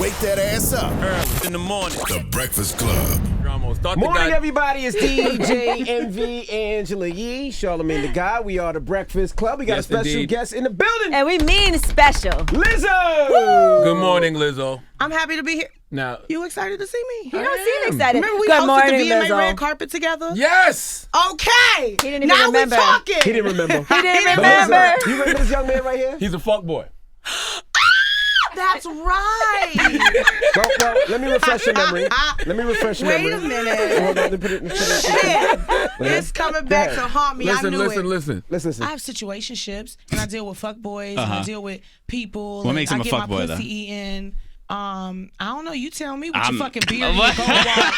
Wake that ass up. Early in the morning. The Breakfast Club. Morning, everybody. It's DJ MV Angela Yee, Charlamagne the Guy. We are the Breakfast Club. We got a special guest in the building. And we mean special. Lizzo! Woo! Good morning, Lizzo. I'm happy to be here. Now, You excited to see me? You don't seem excited. Remember we Good hosted morning, the VMA Lizzo. red carpet together? yes! Okay. He didn't even now remember. we're talking. He didn't remember. He didn't But remember. Lizzo, you remember this young man right here? He's a fuckboy. That's right. Well, let me refresh your memory. Wait a minute. Hold on, let me put it. Shit. It's coming back to haunt me. I knew Listen. Let's listen. I have situationships, and I deal with fuckboys, and I deal with people. What makes him a I get my fuckboy, pussy though? eaten. I don't know. You tell me with your fucking beard and your gold watch.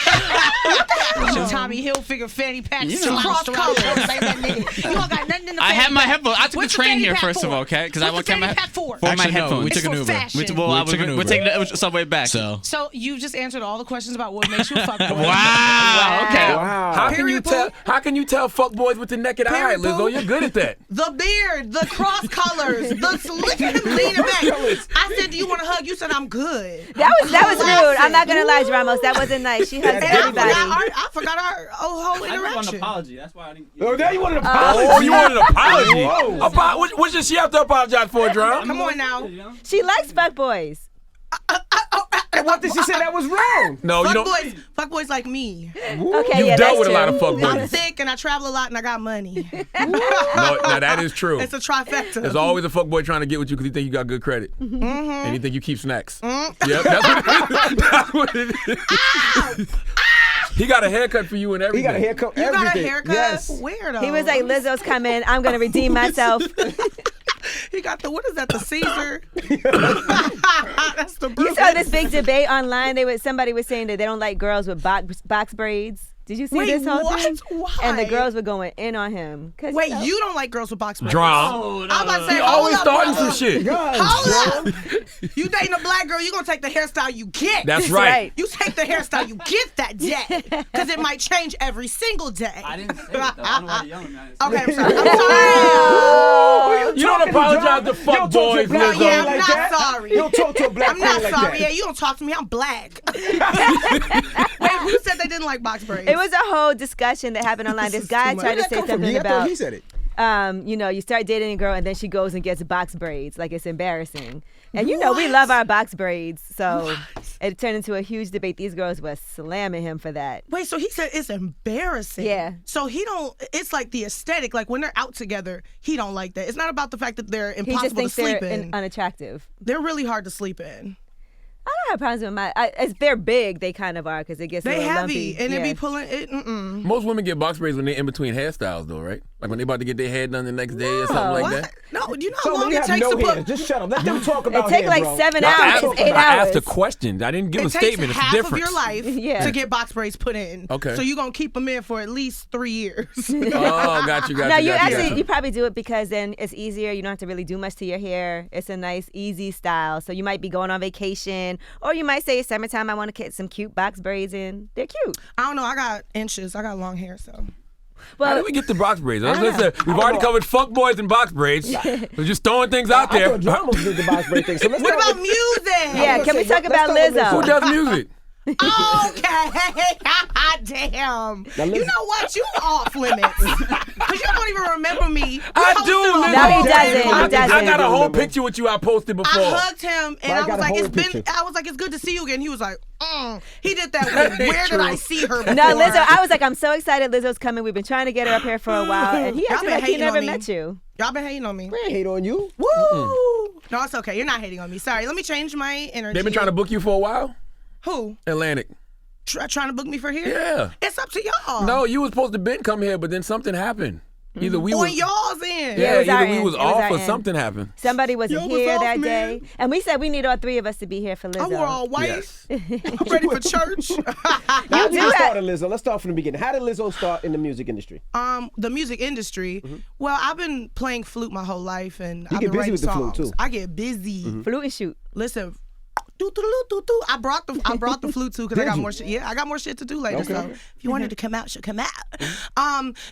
With your Tommy Hilfiger fanny pack, cross colors. Like that nigga. You don't got nothing in the I fanny had my pack. headphones. I took the What's your train fanny here pack first of for? all, okay? Because I What's won't the get fanny my pack for? my Actually, no, headphones. we took an for Uber. fashion. We're taking the subway back. So So you just answered all the questions about what makes you a fuckboy. Wow. Okay. Wow. How can you Period, tell? How can you tell fuckboys with the naked eye, Period, Lizzo? boo. You're good at that. The beard, the cross colors, the look at him leaning back. I said, "Do you want a hug?" You said, "I'm good." That was rude. I'm not gonna lie, Ramos. That wasn't nice. She hugs And everybody. I forgot our whole interaction. apology. That's why I didn't. Oh, now you want an apology? Oh, you want an apology? Whoa. What should she have to apologize for, Drum? Come on now. She likes fuckboys. What did she say that was wrong? No, you don't. Fuckboys like me. Okay, You've yeah, dealt that's with a lot true. of I'm fuckboys. thick and I travel a lot and I got money. No, now that is true. It's a trifecta. There's always a fuckboy trying to get with you because he think you got good credit. Mm-hmm. And he think you keep snacks. Yep, that's what it is. He got a haircut for you and everything. He got a haircut. You got a everything. haircut? Yes. Where though? He was like, Lizzo's coming. I'm gonna redeem myself. He got the, what is that, the Caesar? That's the You saw this big debate online. Somebody was saying that they don't like girls with box braids. Did you see Wait, this whole what? thing? Why? And the girls were going in on him. Wait, you don't like girls with box braids? Drum. I'm about to say, He always hold up, starting some brother. shit. Hold up. You dating a black girl, you gonna take the hairstyle you get. That's right. You take the hairstyle you get that day. Because it might change every single day. I didn't say it, though. I don't know why you're yelling at me. Okay, I'm sorry. I'm sorry. You don't apologize to fuckboys, No, Lizzo. yeah, I'm not sorry. You don't talk to a black I'm not girl like sorry. that. Yeah, you don't talk to me. I'm black. Wait, who said they didn't like box braids? It was a whole discussion that happened online. This guy too much. tried to Where'd that say come from? something I thought about, he said it. you start dating a girl and then she goes and gets box braids. Like, it's embarrassing. And we love our box braids. So it turned into a huge debate. These girls were slamming him for that. Wait, so he said it's embarrassing. Yeah. So it's like the aesthetic. Like when they're out together, he don't like that. It's not about the fact that they're He just impossible to thinks sleep they're in. unattractive. They're really hard to sleep in. I don't have problems with if they're big, they kind of are because it gets a They little heavy lumpy. and Yeah. it be pulling it. Most women get box braids when they're in between hairstyles, though, right? Like when they about to get their hair done the next day or something like What? that. No, you know So how when long you it have takes no to hair, put. just shut up. Let them talk about It take hair, like bro. 7 I hours, asked, 8 I asked a hours. question. I didn't give a It takes statement. It's half different. of your life Yeah. to get box braids put in. Okay. So you're gonna keep them in for at least 3 years. Oh, got you. No, you probably do it because then it's easier. You don't have to really do much to your hair. It's a nice, easy style. So you might be going on vacation, or you might say it's summertime. I want to get some cute box braids in. They're cute. I don't know. I got inches. I got long hair, so. How Well, did we get the box braids? We've already covered fuckboys and box braids. We're just throwing things out I there. thought Dramos did the box braid thing. So let's What start about with- music? yeah, can we talk about Lizzo? Who does music? Okay. Damn. Now, You listen. know what? You off limits. Because you don't even remember me. I do. Lizzo. No, he doesn't. He I doesn't. got a whole picture with you I posted before. I hugged him and I I got was a like, whole picture. it's good to see you again. He was like, He did that with, where did I see her before? No, Lizzo, I was like, I'm so excited Lizzo's coming. We've been trying to get her up here for a while. And he Y'all acted been like he hating on never me. met you. Y'all been hating on me. We ain't hate on you. Woo! No, it's okay. You're not hating on me. Sorry. Let me change my energy. They've been trying to book you for a while? Who? Atlantic. Trying to book me for here? Yeah. It's up to y'all. No, you was supposed to come here, but then something happened. Either we On was y'all's end. Yeah, it was our either we end. was It was off our or end. something happened. Somebody wasn't Yo, what's here up, that man? day. And we said we need all three of us to be here for Lizzo. I wore all white. Yes. I'm ready for church. How did do you that. start, Lizzo? Let's start from the beginning. How did Lizzo start in the music industry? The music industry. Well, I've been playing flute my whole life, and I've get been busy writing with the flute, songs. too. I get busy. Flute and shoot. Listen. I brought the flute too because I got more shit. Yeah, I got more shit to do later. Okay. So if you wanted to come out, she'll come out.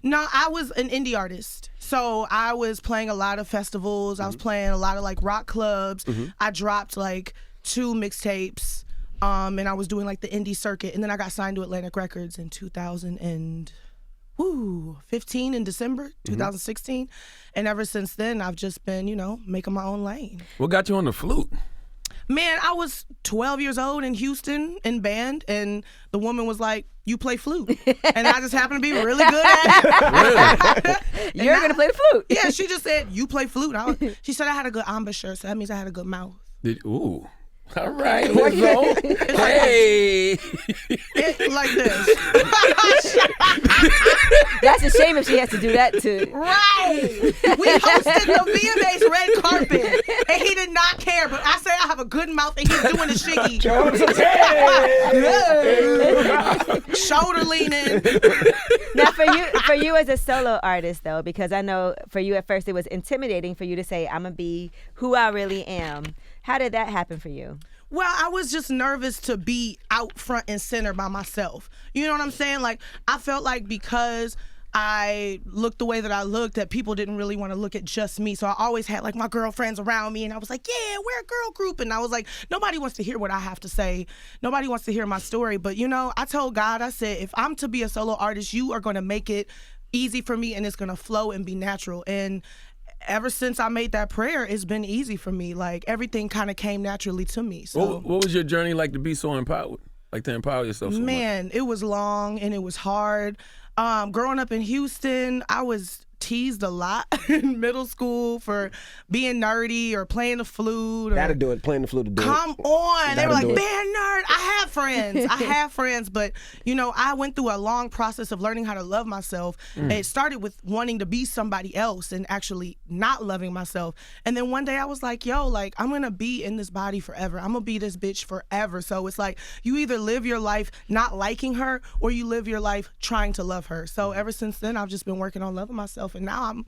No, I was an indie artist, so I was playing a lot of festivals. I was playing a lot of like rock clubs. I dropped like 2 mixtapes. And I was doing like the indie circuit, and then I got signed to Atlantic Records in 2015 in December 2016, and ever since then I've just been, making my own lane. What got you on the flute? Man, I was 12 years old in Houston in band, and the woman was like, "You play flute," and I just happened to be really good at it. Really? You're gonna play the flute. Yeah, she just said, "You play flute." She said I had a good embouchure, so that means I had a good mouth. Ooh. All right, Lizzo. Hey. Like this. That's a shame if she has to do that too. Right. We hosted the VMA's red carpet, and he did not care. But I said I have a good mouth, and he's doing the shiggy. Shoulder leaning. Now, for you as a solo artist, though, because I know for you at first it was intimidating for you to say, "I'm gonna be who I really am." How did that happen for you? Well, I was just nervous to be out front and center by myself. You know what I'm saying? Like, I felt like because I looked the way that I looked, that people didn't really want to look at just me. So I always had like my girlfriends around me, and I was like, yeah, we're a girl group. And I was like, nobody wants to hear what I have to say. Nobody wants to hear my story. But, I told God, I said, if I'm to be a solo artist, you are going to make it easy for me, and it's going to flow and be natural. And ever since I made that prayer, it's been easy for me. Like, everything kind of came naturally to me. So, what was your journey like to be so empowered? Like to empower yourself so much? Man, it was long and it was hard. Growing up in Houston, I was teased a lot in middle school for being nerdy or playing the flute. That'll do it. Playing the flute to do it. Come on. They were like, That'll do it. man, nerd. I have friends. But, I went through a long process of learning how to love myself. It started with wanting to be somebody else and actually not loving myself. And then one day I was like, I'm going to be in this body forever. I'm going to be this bitch forever. So it's like you either live your life not liking her or you live your life trying to love her. So ever since then, I've just been working on loving myself. And now I'm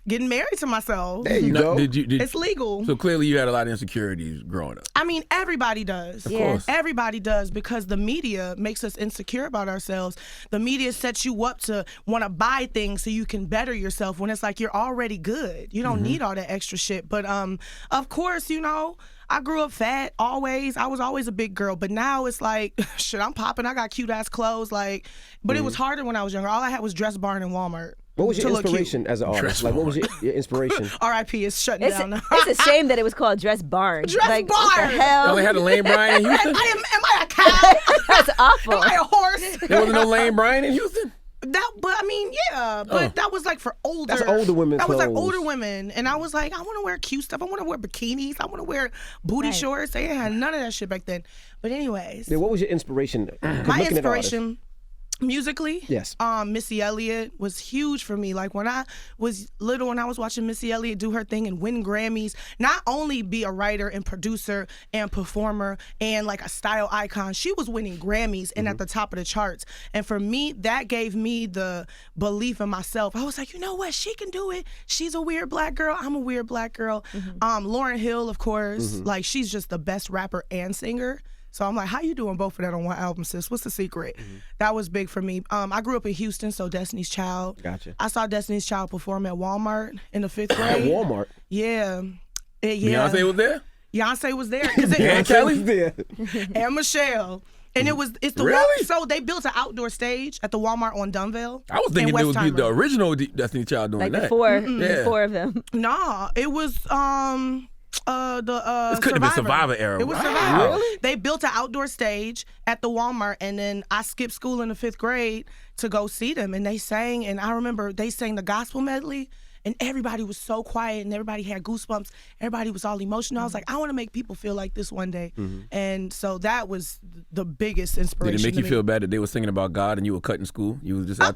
getting married to myself. There you go. It's legal. So clearly you had a lot of insecurities growing up. I mean, everybody does. Of course. Everybody does, because the media makes us insecure about ourselves. The media sets you up to want to buy things so you can better yourself when it's like you're already good. You don't need all that extra shit. But of course, I grew up fat always. I was always a big girl, but now it's like, shit, I'm popping. I got cute ass clothes. But it was harder when I was younger. All I had was Dress Barn and Walmart. What was your inspiration as an artist? Like, what was your inspiration? R.I.P. is shutting down now. It's a shame that it was called Dress Barn. Dress Barn. What the hell? You only had a Lane Bryant in Houston? Am I a cow? That's awful. Am I a horse? There wasn't no Lane Bryant in Houston? That was like for older. That's older women's That was like clothes. older women, and I was like, I want to wear cute stuff. I want to wear bikinis. I want to wear booty shorts. They had none of that shit back then. But anyways, Yeah, what was your inspiration? my inspiration. Musically, Yes. Missy Elliott was huge for me. Like when I was little and I was watching Missy Elliott do her thing and win Grammys, not only be a writer and producer and performer and like a style icon, she was winning Grammys and at the top of the charts. And for me, that gave me the belief in myself. I was like, you know what? She can do it. She's a weird black girl. I'm a weird black girl. Lauryn Hill, of course, like she's just the best rapper and singer. So I'm like, how you doing both of that on one album, sis? What's the secret? That was big for me. I grew up in Houston, so Destiny's Child. Gotcha. I saw Destiny's Child perform at Walmart in the 5th grade. At Walmart. Yeah. Beyonce was there? Beyonce was there. And Kelly? Yeah. And Michelle. And it's the Really? so they built an outdoor stage at the Walmart on Dunvale. I was thinking it was Westheimer. the original Destiny's Child doing Like that. the four of them. Nah, it was This couldn't have been Survivor. Survivor era. It was Wow. Survivor. Really? They built an outdoor stage at the Walmart, and then I skipped school in the 5th grade to go see them, and they sang, and I remember they sang the gospel medley, and everybody was so quiet, and everybody had goosebumps. Everybody was all emotional. I was like, I want to make people feel like this one day, and so that was the biggest inspiration. Did it make to you me. feel bad that they were singing about God and you were cutting school? You was just out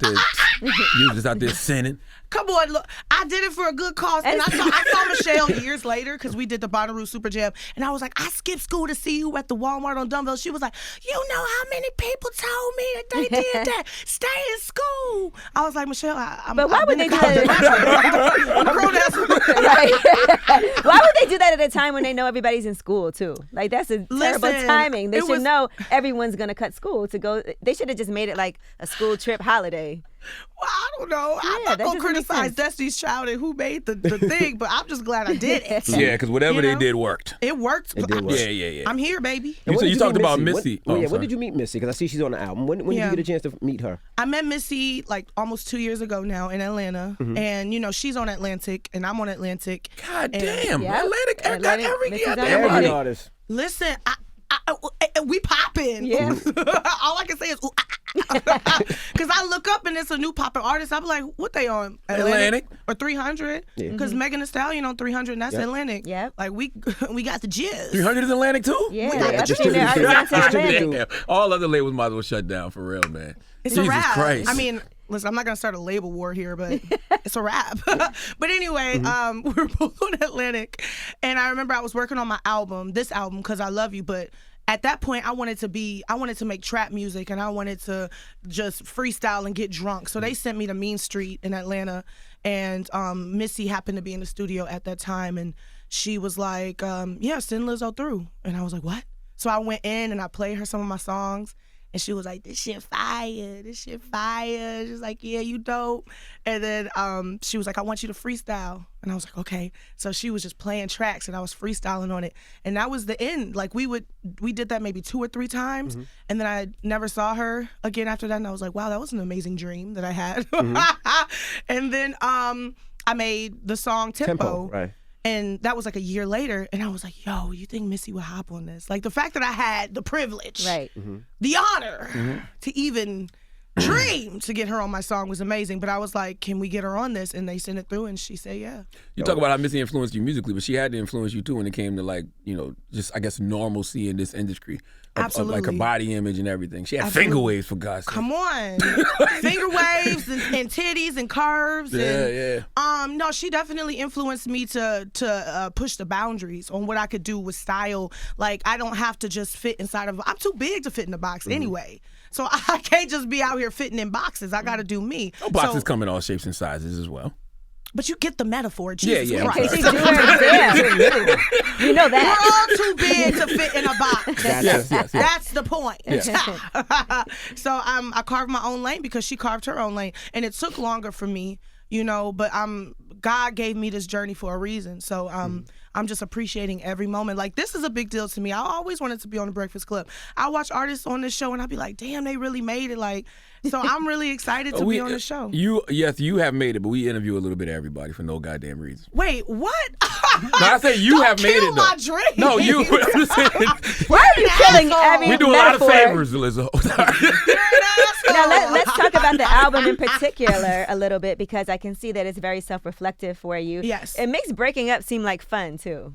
there, sinning. Come on, look, I did it for a good cause. And I saw Michelle years later because we did the Bonnaroo Super Jam. And I was like, I skipped school to see you at the Walmart on Dumbbell. She was like, you know how many people told me that they did that? Stay in school. I was like, Michelle, But why would they do that? I'm a grown ass woman. Right. Why would they do that at a time when they know everybody's in school too? Like that's a terrible Listen, timing. They it should was- know everyone's gonna cut school to go. They should have just made it like a school trip holiday. Well, I don't know. I'm Yeah, not that gonna doesn't make criticize sense. Destiny's Child and who made the thing, but I'm just glad I did it. Yeah, because whatever You they know? did worked. It worked. It did work. Yeah. I'm here, baby. And when You did talked meet about Missy. Missy. Oh, When sorry. did you meet Missy? Because I see she's on the album. When did Yeah. you get a chance to meet her? I met Missy like almost 2 years ago now in Atlanta, and you know she's on Atlantic and I'm on Atlantic. God And- damn. Yep. Atlantic. I got Atlantic, every Missy's goddamn on Every body. artist. Listen, we popping. Yeah. All I can say is, because I look up and it's a new popping artist. I'm like, what they on? Atlantic. Or 300? Because Megan Thee Stallion on 300, and that's Atlantic. Yep. Like we got the jizz. 300 is Atlantic too? Yeah, got I've the seen their distributor. artists on Distributor. Atlantic. Damn. All other labels might as well shut down for real, man. It's Jesus a wrap. Christ. I mean, listen, I'm not gonna start a label war here, but it's a wrap. But anyway, we were both on Atlantic, and I remember I was working on my album, this album, "Cause I Love You," but at that point, I wanted to make trap music, and I wanted to just freestyle and get drunk. So they sent me to Mean Street in Atlanta, and Missy happened to be in the studio at that time, and she was like, "Yeah, send Lizzo through," and I was like, "What?" So I went in and I played her some of my songs. And she was like, "This shit fire. This shit fire." She was like, "Yeah, you dope." And then she was like, "I want you to freestyle." And I was like, "Okay." So she was just playing tracks and I was freestyling on it. And that was the end. Like we did that maybe 2 or 3 times. And then I never saw her again after that. And I was like, wow, that was an amazing dream that I had. And then I made the song Tempo. Right. And that was like a year later, and I was like, yo, you think Missy would hop on this? Like the fact that I had the privilege, Right. the honor to even dream to get her on my song was amazing. But I was like, can we get her on this? And they sent it through, and she said, yeah. You talk about how Missy influenced you musically, but she had to influence you too when it came to like, you know, just I guess normalcy in this industry. Of like her Absolutely. body image and everything. She had Absolutely. finger waves for God's sake. Come on. Finger waves and titties and curves. Yeah, and, no, she definitely influenced me to push the boundaries on what I could do with style. Like, I don't have to just fit inside of, I'm too big to fit in a box anyway. So I can't just be out here fitting in boxes. I got to do me. No boxes So- come in all shapes and sizes as well. But you get the metaphor. Jesus Yeah, Christ. Okay, she's doing her damn. You know We're that. all too big to fit in a box. Yes. That's the point. So I carved my own lane because she carved her own lane, and it took longer for me, you know. But God gave me this journey for a reason. So I'm just appreciating every moment. Like, this is a big deal to me. I always wanted to be on the Breakfast Club. I watch artists on this show, and I'd be like, damn, they really made it. Like, so I'm really excited to be on the show. You have made it, but we interview a little bit of everybody for no goddamn reason. Wait, what? No, I say you Don't have made kill it though. my dream. No, you. I'm just saying, Why are you killing every we do a lot of metaphor? favors, Lizzo. Now let's talk about the album in particular a little bit because I can see that it's very self-reflective for you. Yes. It makes breaking up seem like fun too.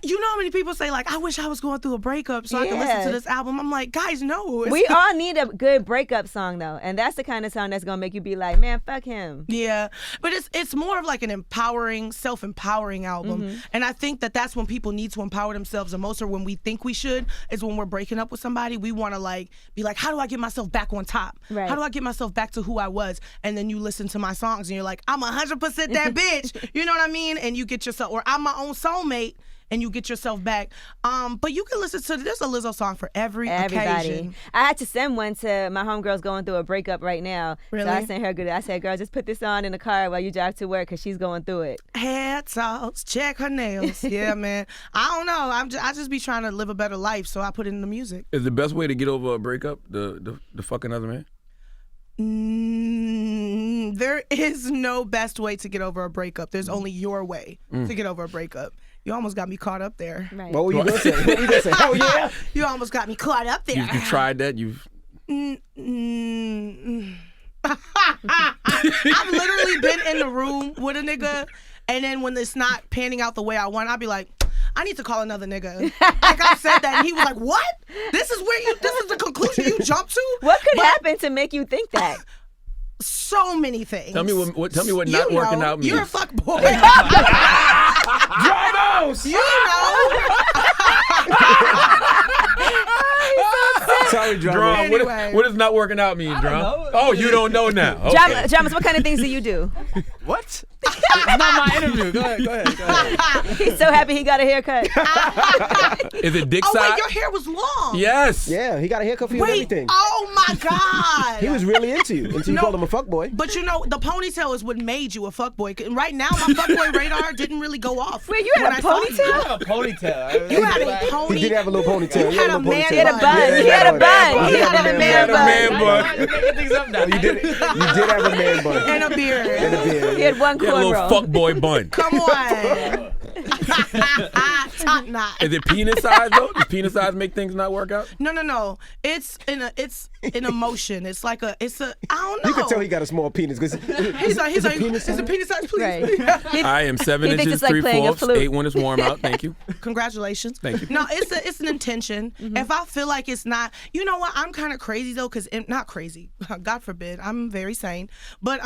You know how many people say, like, I wish I was going through a breakup so I could listen Yeah. to this album. I'm like, guys, no. It's We all need a good breakup song though, and that's the kind of song that's gonna make you be like, man, fuck him. Yeah, but it's more of like an empowering, self-empowering album. And I think that that's when people need to empower themselves the most, or when we think we should, is when we're breaking up with somebody. We want to like be like, how do I get myself back on top? Right. How do I get myself back to who I was? And then you listen to my songs and you're like, I'm 100% that bitch. You know what I mean? And you get yourself, or I'm my own soulmate. And you get yourself back. But you can listen to, there's a Lizzo song for every occasion. I had to send one to my homegirl's going through a breakup right now. Really? So I sent her. I said, girl, just put this on in the car while you drive to work because she's going through it. Hair toss, check her nails. Yeah, man. I don't know. I just be trying to live a better life, so I put it in the music. Is the best way to get over a breakup the fucking other man? There is no best way to get over a breakup. There's only your way to get over a breakup. You almost got me caught up there. Right. What were you gonna say? What were you gonna say? Oh yeah. You almost got me caught up there. You've tried that? I've literally been in the room with a nigga, and then when it's not panning out the way I want, I'll be like, I need to call another nigga. Like I said that, and he was like, what? This is the conclusion you jumped to? What could happen to make you think that? So many things. Tell me what not You working know, out means. You're a fuck boy. Dramos! You know. Sorry, Drum, drama. Anyway. what does not working out mean, Drum? Oh, you don't know now. Okay. Jamas, what kind of things do you do? What? It's not my interview. Go ahead. He's so happy he got a haircut. Is it dick Oh size? wait, your hair was long. Yes. Yeah, he got a haircut for you and Wait. everything. Oh Oh my God! He was really into you until you called him a fuckboy. But you know, the ponytail is what made you a fuckboy. And right now, my fuckboy radar didn't really go off. Wait, you had a ponytail? A ponytail. You had a pony. He did have a little ponytail. You had a man He had a bun. He had a bun. He had a man bun. man bun. Things up now. You did have a man bun. And a beard. And a beard. He had one He had a little cornrow. fuckboy bun. Come on. Top notch. Is it penis size though? Does penis size make things not work out? No. It's an emotion. It's a I don't know. You can tell he got a small penis because He's like, is it penis size, please? Right. I am 7 He thinks inches it's like 3/4, playing a flute. 8 when it's warm out. Thank you. Congratulations. Thank you. No, it's an intention. If I feel like it's not, you know what? I'm kind of crazy though, because not crazy. God forbid. I'm very sane. But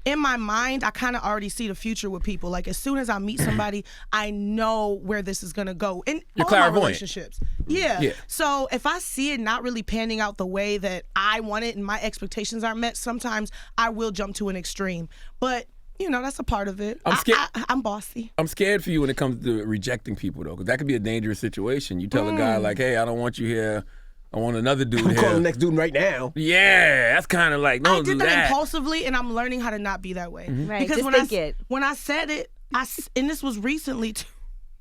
in my mind, I kind of already see the future with people. Like as soon as I meet somebody, I know where this is gonna go. In You're all my clairvoyant. relationships. Yeah. So if I see it not really panning out the way that I want it and my expectations aren't met, sometimes I will jump to an extreme. But you know, that's a part of it. I'm scared. I'm bossy. I'm scared for you when it comes to rejecting people though, because that could be a dangerous situation. You tell a guy like, "Hey, I don't want you here. I want another dude I'm here." calling the next dude right now. Yeah, that's kind of like, I don't did do that impulsively, and I'm learning how to not be that way. Right, Because just when think it. when I said it, and this was recently too.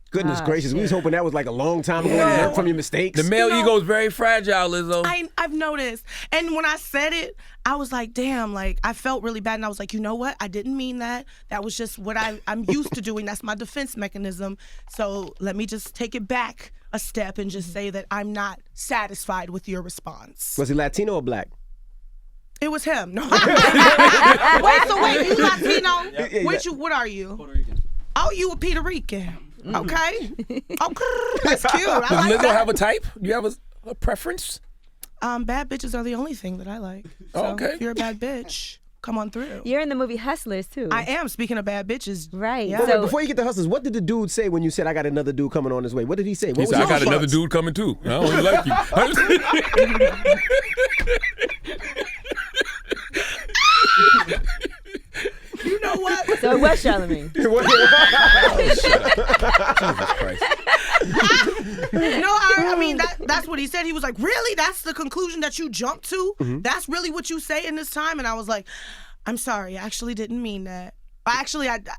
Goodness gracious, we was hoping that was like a long time ago. Yeah. You learn from your mistakes. The male You know, ego is very fragile, Lizzo. I've noticed. And when I said it, I was like, damn, like I felt really bad. And I was like, you know what? I didn't mean that. That was just what I'm used to doing. That's my defense mechanism. So let me just take it back a step and just say that I'm not satisfied with your response. Was he Latino or black? It was him. No. Wait, you Latino? What are you? Puerto Rican. Oh, you a Puerto Rican. Okay. That's cute. I Does like Lizzo that. have a type? Do you have a preference? Bad bitches are the only thing that I like. So Okay. if you're a bad bitch, come on through. You're in the movie Hustlers too. I am. Speaking of bad bitches. Right. Yeah. But So before you get to Hustlers, what did the dude say when you said, I got another dude coming on his way? What did he say? What He was said, your I got another response? dude coming too. I don't really like you. You know what? so it was Charlamagne. Jesus Christ. No, I mean that's what he said. He was like, really? That's the conclusion that you jumped to? That's really what you say in this time? And I was like, I'm sorry, I actually didn't mean that.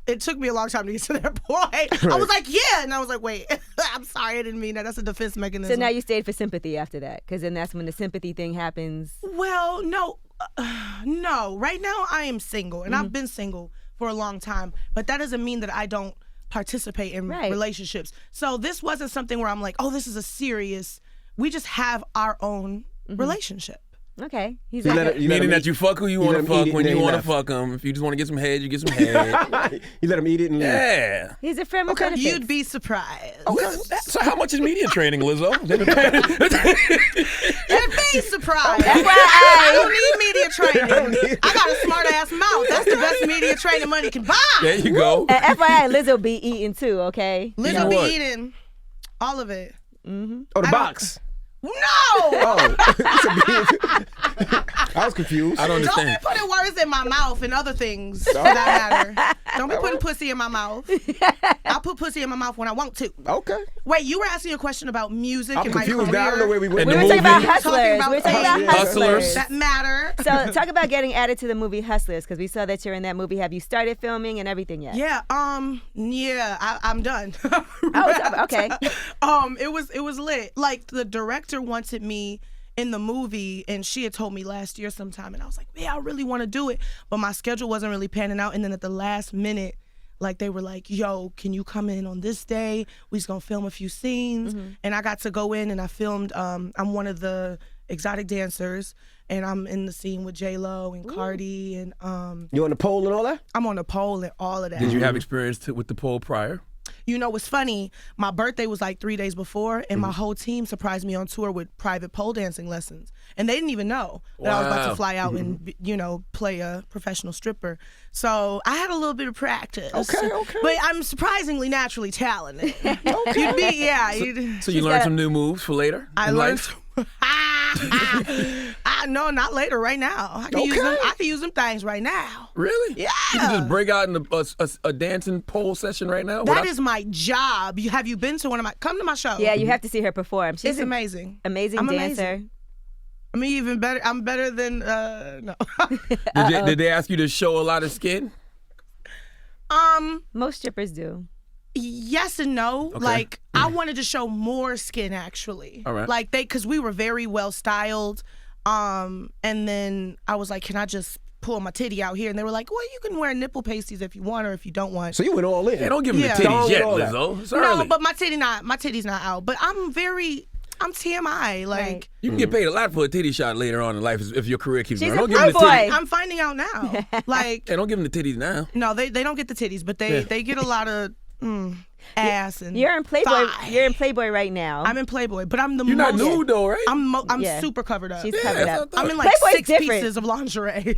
It took me a long time to get to that point. I was like, yeah. And I was like, wait, I'm sorry, I didn't mean that. That's a defense mechanism. So now you stayed for sympathy after that, because then that's when the sympathy thing happens. Well, no. No. Right now, I am single, and I've been single for a long time. But that doesn't mean that I don't participate in relationships. So this wasn't something where I'm like, oh, this is a serious. We just have our own relationship. Okay. He's You like, let him Meaning eat- that you fuck who you you want let to him eat fuck it when and you then want to left. fuck them. If you just want to get some head, you get some head. You let him eat it and leave. Yeah. he's a friend with benefits. You'd be surprised. So how much is media training, Lizzo? You'd be surprised. FYI. I don't need media training. I got a smart ass mouth. That's the best media training money can buy. There you go. And FYI, Lizzo be eating too, okay? Lizzo be what? eating all of it. Oh, the box. No! Oh. I was confused. I don't Don't be understand. putting words in my mouth and other things for that matter. Don't be putting pussy in my mouth. I'll put pussy in my mouth when I want to. Okay. Wait, you were asking a question about music I'm and my confused career. now. I don't know where we went. And We the were talking about movie? Hustlers. Talking about We were talking about Hustlers. Hustlers. That matter. So talk about getting added to the movie Hustlers, because we saw that you're in that movie. Have you started filming and everything yet? Yeah, I'm done. Okay. It was lit. Like the director wanted me in the movie, and she had told me last year sometime, and I was like, yeah, I really want to do it, but my schedule wasn't really panning out. And then at the last minute, like they were like, yo, can you come in on this day? We just gonna film a few scenes. And I got to go in and I filmed. I'm one of the exotic dancers, and I'm in the scene with J-Lo and Cardi, and You on the pole and all that? I'm on the pole and all of that. Did you have experience with the pole prior? You know what's funny? My birthday was like 3 days before, and my whole team surprised me on tour with private pole dancing lessons. And they didn't even know that I was about Wow. to fly out and, play a professional stripper. So I had a little bit of practice. Okay. But I'm surprisingly naturally talented. You'd be, yeah. So you learned some new moves for later I in learned. life? No, not later. Right now, I can use them. I can use them things right now. Really? Yeah. You can just break out in a dancing pole session right now? That is my job. Have you been to one of my? Come to my show. Yeah, you have to see her perform. She's It's an amazing. amazing I'm dancer. amazing. I mean, even better. I'm better than no. Did they ask you to show a lot of skin? Most strippers do. Yes and no. Okay. Like I wanted to show more skin actually. All right. Like because we were very well styled. And then I was like, can I just pull my titty out here? And they were like, well, you can wear nipple pasties if you want or if you don't want. So you went all in. Yeah, don't give them Yeah. the titties yet, Don't do all Lizzo. It's early. No, but my titty's not out. But I'm TMI. Like Right. You can get paid a lot for a titty shot later on in life if your career keeps She's going. a Don't give them the playboy. titties. I'm finding out now. Like Hey, don't give them the titties now. no, they don't get the titties, but they get a lot of ass and You're in Playboy. thigh. You're in Playboy right now. I'm in Playboy, but I'm the You're not most. nude though, right? I'm Yeah. super covered up. She's covered up. I'm in like Playboy's 6 different. pieces of lingerie.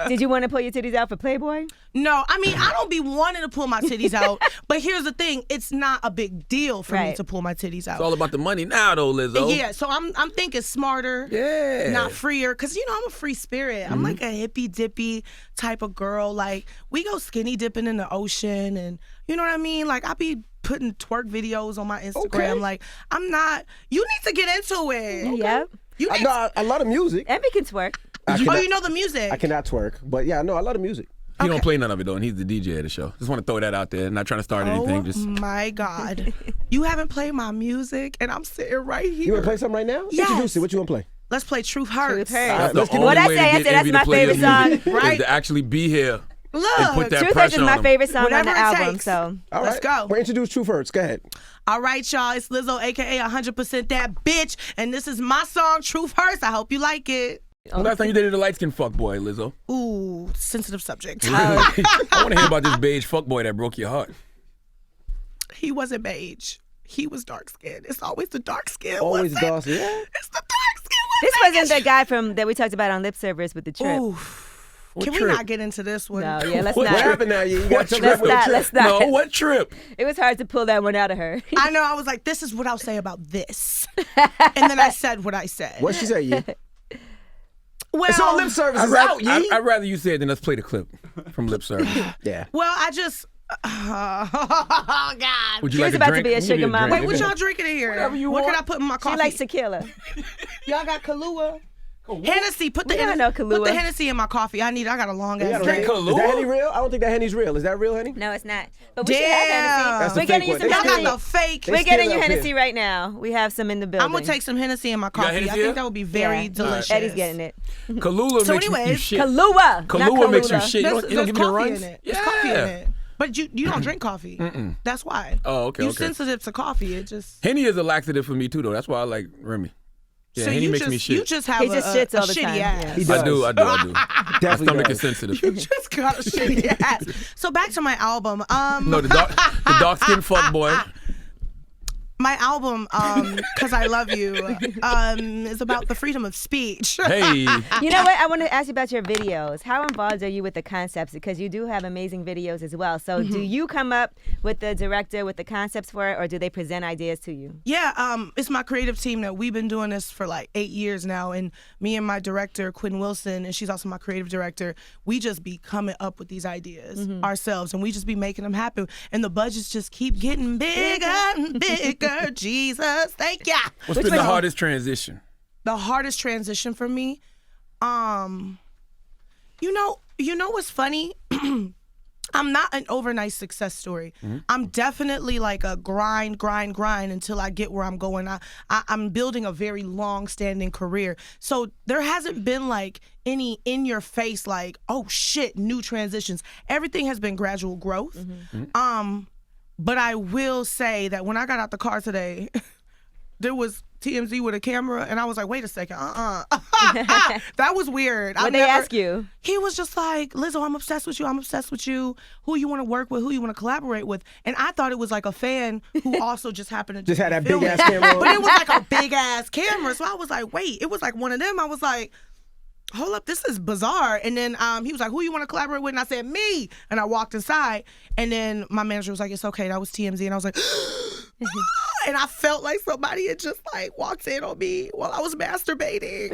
Did you want to pull your titties out for Playboy? No, I mean I don't be wanting to pull my titties out, but here's the thing: it's not a big deal for me Right. to pull my titties out. It's all about the money now, though, Lizzo. Yeah, so I'm thinking smarter, Yeah. not freer, because I'm a free spirit. I'm like a hippy dippy type of girl. Like we go skinny dipping in the ocean, and you know what I mean. Like I be putting twerk videos on my Instagram. Okay. Like I'm not. You need to get into it. Yep. You I need. know a lot of music. Envy can twerk. I Oh, cannot, you know the music. I cannot twerk, but yeah, I know a lot of music. He don't play none of it though, and he's the DJ of the show. Just want to throw that out there. Not trying to start anything. Oh Just my God. You haven't played my music and I'm sitting right here. You want to play something right now? Yes. Introduce it. What you want to play? Let's play Truth Hurts. Truth Hurts. All right, the let's get only What I way say, to I get said that's Envy my to play your favorite music song. Right. is to actually be here Look. and put that Truth Hurts pressure is on my him. favorite song Whatever on the it album. takes. So All Let's right. go. We're introduce Truth Hurts. Go ahead. All right, y'all. It's Lizzo, a.k.a. 100% That Bitch. And this is my song, Truth Hurts. I hope you like it. Last time you dated a light-skinned fuckboy, Lizzo. Ooh, sensitive subject. I want to hear about this beige fuckboy that broke your heart. He wasn't beige. He was dark skinned. It's always the dark skin. Always wasn't it? Dawson. Yeah. It's the dark skin. this wasn't the guy that we talked about on Lip Service with the trip. Ooh. What Can trip? we not get into this one? No, yeah, let's What not. What happened now? You got something Let's with the not. trip? Let's not. No, what trip? It was hard to pull that one out of her. I know. I was like, this is what I'll say about this. And then I said what I said. What'd she say, Yee? Well, It's all lip service. It's out, Yee. I'd rather you say it than let's play the clip from Lip Service. Yeah. well, I just. Oh, God. Would you She like was a about to drink? be a We'll give you sugar mama. drink. Wait, what y'all drinking in here? Whatever you what want. can I put in my She coffee? likes tequila. Y'all got Kahlua? Hennessy. Put the We don't Hennessy. know Put Kahlua. the Hennessy in my coffee. I got a long You ass got a drink. Henny? Is that Henny real? I don't think that Henny's real. Is that real Henny? No, it's not. But we should have Damn. Hennessy. That's the We're getting you fake some one. Y'all Hennessy. got the fake. We're getting still you up Hennessy here. right now. We have some in the building. I'm gonna take some Hennessy in my coffee. Hennessy I here? think that would be very Yeah. delicious. Eddie's getting it. Kahlua So makes you anyways, shit. Kahlua. not Kahlua makes you Kahlua. shit. You There's, don't give me the coffee runs? in it. There's coffee in Yeah. it. But you don't drink coffee. That's why. Oh, okay, You okay. sensitive to coffee. It just. Henny is a laxative for me too, though. That's why I like Remy. Yeah, so Henny you makes just, me shit. You just have He a, just a, shits all the shitty time. ass. He does. I do. My Definitely stomach does. is sensitive. You just got a shitty ass. So back to my album. No, the dark-skinned fuckboy. My album, Cause I Love You, is about the freedom of speech. Hey, You know what? I want to ask you about your videos. How involved are you with the concepts? Because you do have amazing videos as well. So do you come up with the director with the concepts for it, or do they present ideas to you? Yeah, it's my creative team that we've been doing this for like 8 years now, and me and my director Quinn Wilson, and she's also my creative director. We just be coming up with these ideas ourselves, and we just be making them happen. And the budgets just keep getting bigger and bigger. Jesus, thank ya. what's been the hardest transition? The hardest transition for me, you know what's funny? I'm not an overnight success story. I'm definitely like a grind until I get where I'm going. I'm building a very long-standing career. So there hasn't been like any in your face like, oh shit, new transitions. Everything has been gradual growth. But I will say that when I got out the car today, there was TMZ with a camera, and I was like, wait a second, that was weird. What they ask you? He was just like, Lizzo, I'm obsessed with you. Who you want to work with, who you want to collaborate with. And I thought it was like a fan who also just happened to Just had that be filming. big-ass camera on. But it was like a big-ass camera. So I was like, wait, it was like one of them. I was like, hold up, this is bizarre. And then he was like, who you want to collaborate with? And I said, me. And I walked inside. And then my manager was like, it's okay, that was TMZ. And I was like, and I felt like somebody had just like walked in on me while I was masturbating.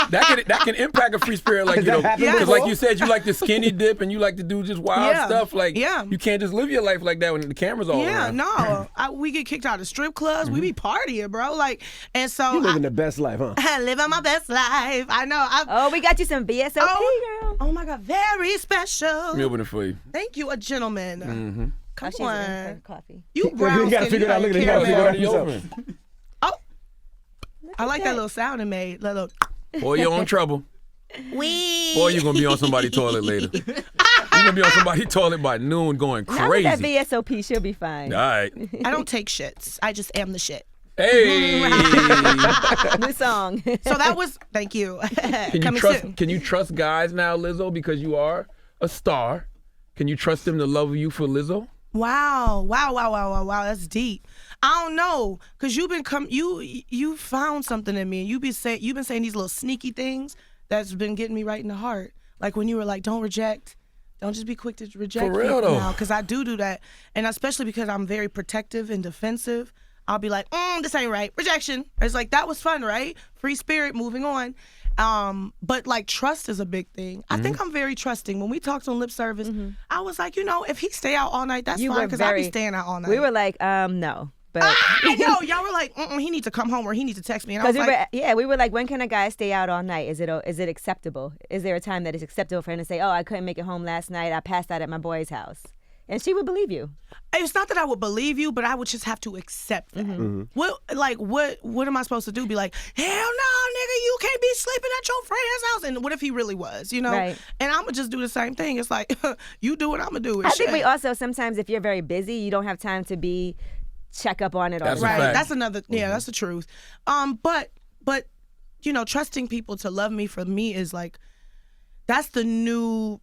that can impact a free spirit, like, you know, because like you said, you like to skinny dip and you like to do just wild stuff. Like, you can't just live your life like that when the camera's all around. No, we get kicked out of strip clubs. We be partying, bro. Like, and so you living the best life, huh? Living my best life. I know. We got you some VSOP, girl. Oh my God, very special. Let me open it for you. Thank you, a gentleman. Come on. Coffee. You brown. You gotta figure it out. Look at it. You gotta figure it out yourself. Oh, I like that little sound it made. Little. Boy, you're in trouble. Boy, you're gonna be on somebody's toilet later. You're gonna be on somebody's toilet by noon going crazy. Now with that VSOP, she'll be fine. All right. I don't take shits. I just am the shit. Hey. New song. So that was. Thank you. Can you trust guys now, Lizzo, because you are a star? Can you trust them to love you for Lizzo? Wow. That's deep. I don't know, cause you found something in me, and you've been saying these little sneaky things that's been getting me right in the heart. Like when you were like, don't reject, don't just be quick to reject. For real though. Now, cause I do that, and especially because I'm very protective and defensive. I'll be like, this ain't right, rejection. It's like that was fun, right? Free spirit, moving on. But like trust is a big thing. I think I'm very trusting. When we talked on lip service, I was like, if he stay out all night, that's fine, because I'll be staying out all night. We were like, no. But I know, y'all were like, he needs to come home or he needs to text me. And I was we were like, when can a guy stay out all night? Is it acceptable? Is there a time that is acceptable for him to say, I couldn't make it home last night, I passed out at my boy's house? And she would believe you. It's not that I would believe you, but I would just have to accept that. What am I supposed to do? Be like, hell no, nigga, you can't be sleeping at your friend's house. And what if he really was, Right. And I'm going to just do the same thing. It's like, you do what I'm going to do. I think we also, sometimes if you're very busy, you don't have time to check up on it all the time. Right, that's another, that's the truth. But trusting people to love me for me is like, that's a new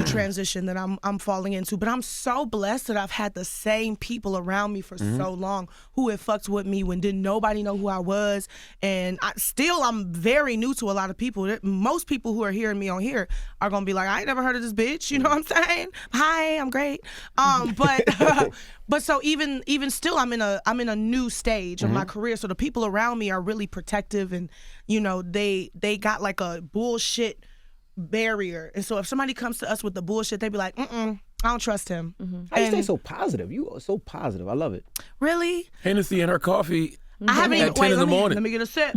transition that I'm falling into. But I'm so blessed that I've had the same people around me for so long who had fucked with me when didn't nobody know who I was. And I'm very new to a lot of people. Most people who are hearing me on here are gonna be like, I ain't never heard of this bitch. You know what I'm saying? Hi, I'm great. But so even still, I'm in a new stage of my career. So the people around me are really protective, and they got like a bullshit barrier. And so if somebody comes to us with the bullshit, they be like, I don't trust him. How you stay so positive? You are so positive. I love it. Really? Hennessy in her coffee. I haven't even. At 10 in the morning. Let me get a sip.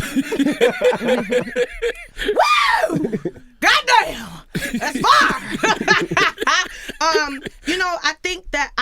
Woo! Goddamn! That's fire! I think that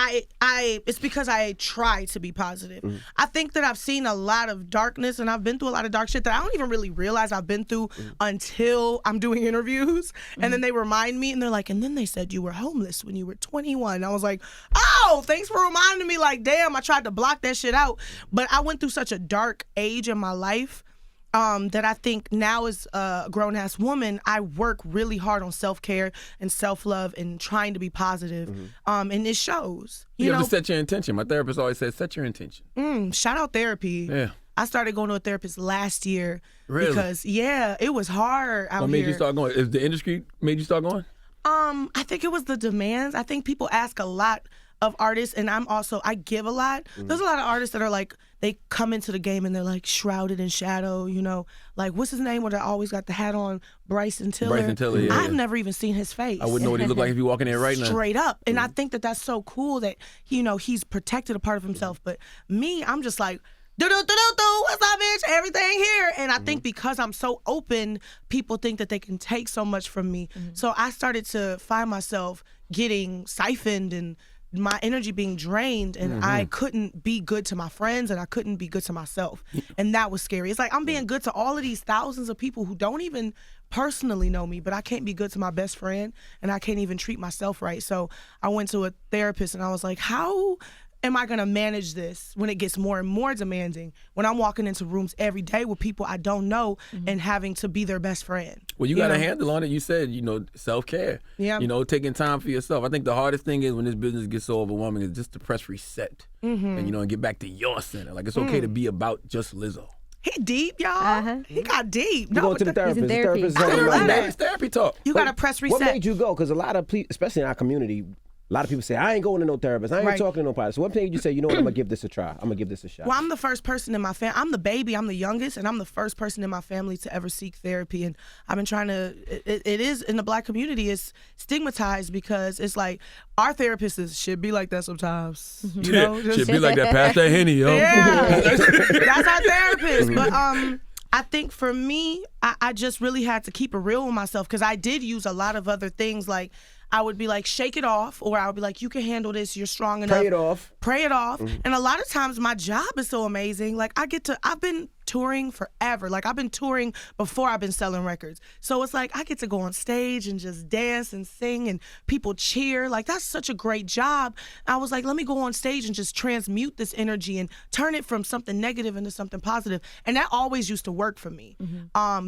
it's because I try to be positive. I think that I've seen a lot of darkness, and I've been through a lot of dark shit that I don't even really realize I've been through until I'm doing interviews. And then they remind me, and they're like, and then they said you were homeless when you were 21. I was like, oh, thanks for reminding me. Like, damn, I tried to block that shit out. But I went through such a dark age in my life that I think now as a grown-ass woman, I work really hard on self-care and self-love and trying to be positive. And it shows. You have to set your intention. My therapist always says, set your intention. Shout out therapy. Yeah. I started going to a therapist last year. Really? Because, it was hard out here. What made you start going? Is the industry made you start going? I think it was the demands. I think people ask a lot of artists, and I give a lot. There's a lot of artists that are like, they come into the game and they're like shrouded in shadow, like what's his name? Where they always got the hat on, Bryson Tiller. Yeah. I've never even seen his face. I wouldn't know what he looked like if you walk in there right now. Straight up. And I think that that's so cool that, he's protected a part of himself. But me, I'm just like, do-do-do-do-do, what's up, bitch? Everything here. And I think because I'm so open, people think that they can take so much from me. So I started to find myself getting siphoned and my energy being drained, and I couldn't be good to my friends, and I couldn't be good to myself. And that was scary. It's like I'm being good to all of these thousands of people who don't even personally know me, but I can't be good to my best friend, and I can't even treat myself right. So I went to a therapist, and I was like, how am I going to manage this when it gets more and more demanding, when I'm walking into rooms every day with people I don't know and having to be their best friend? Well, you got a handle on it. You said, self-care. Yeah. Taking time for yourself. I think the hardest thing is when this business gets so overwhelming is just to press reset and, and get back to your center. Like, it's okay to be about just Lizzo. He deep, y'all. He got deep. You go to the therapist. He's in therapy. The therapist is It's therapy talk. You got to press reset. What made you go? Because a lot of people, especially in our community, A lot of people say, I ain't going to no therapist. I ain't talking to nobody. So what made you say, you know what, I'm going to give this a try. I'm going to give this a shot. Well, I'm the first person in my family. I'm the baby. I'm the youngest. And I'm the first person in my family to ever seek therapy. And I've been trying to, it is, in the Black community, it's stigmatized because it's like, our therapists should be like that sometimes. You know? Should be like that. Pass that Henny, yo. Yeah. That's our therapist. But I think for me, I just really had to keep it real with myself because I did use a lot of other things like, I would be like, shake it off, or I would be like, you can handle this, you're strong enough. Pray it off. Mm-hmm. And a lot of times my job is so amazing. Like I've been touring forever. Like I've been touring before I've been selling records. So it's like I get to go on stage and just dance and sing and people cheer. Like that's such a great job. I was like, let me go on stage and just transmute this energy and turn it from something negative into something positive. And that always used to work for me